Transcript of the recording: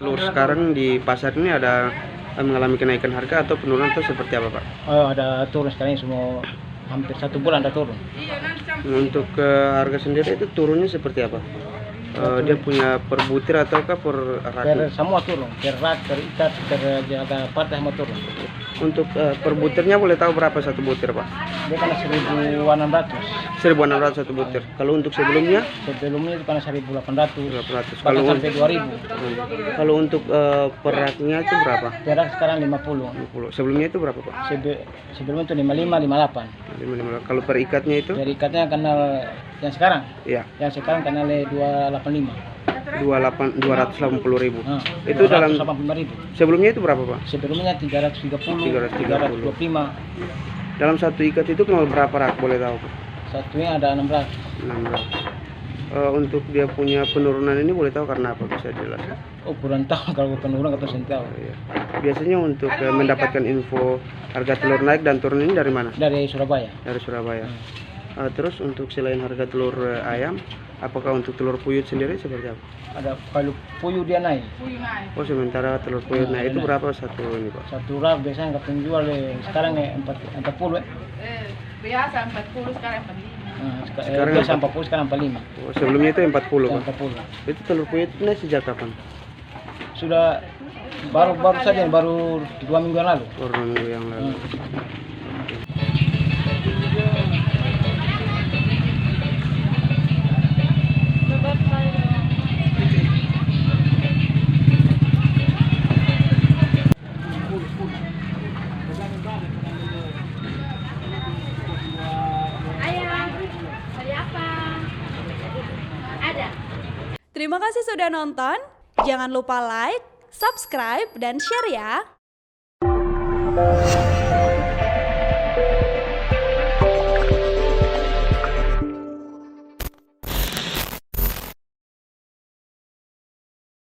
Telur sekarang di pasar ini ada mengalami kenaikan harga atau penurunan atau seperti apa, Pak? Oh, ada turun sekarang semua, hampir 1 bulan ada turun. Untuk harga sendiri itu turunnya seperti apa? Dia punya per butir ataukah per rak? Semua turun, per rak, per ikat, per jaga partai semua turun. Untuk per butirnya boleh tahu berapa satu butir, Pak? Dia kena 1.600. 1.600 satu butir. Kalau untuk sebelumnya? Sebelumnya itu kena 1.800. 800. Kalau sampai 2.000. Kalau untuk per raknya itu berapa? Per rak sekarang 50. 50. Sebelumnya itu berapa, Pak? Sebelumnya itu 55, 58. 55. Kalau per ikatnya itu? Per ikatnya kena yang sekarang? Iya. Yang sekarang kena 285. 280.000. Itu 285.000. dalam sebelumnya itu berapa, Pak? Sebelumnya 330, 325. Dalam satu ikat itu kenal berapa rak, boleh tahu, Pak? Satunya ada 16. 16. Untuk dia punya penurunan ini boleh tahu karena apa, bisa jelaskan? Oh, kurang tahu kalau penurunan atau tahu. Iya. Biasanya untuk mendapatkan info harga telur naik dan turun ini dari mana? Dari Surabaya. Dari Surabaya. Terus untuk selain harga telur ayam, apakah untuk telur puyuh sendiri seperti apa? Ada kalau puyuh dia naik. Oh, sementara telur puyuh naik itu berapa satu ini, Pak? Satu rak biasanya nggak penjual sekarang 40. Biasa 40, sekarang 45. Sekarang biasa 40, sekarang 45. Oh, sebelumnya itu 40, Pak. 40. Itu telur puyuh itu naik sejak kapan? Sudah baru saja, baru 2 minggu yang lalu. Baru 2 minggu yang lalu. Terima kasih sudah nonton. Jangan lupa like, subscribe, dan share ya.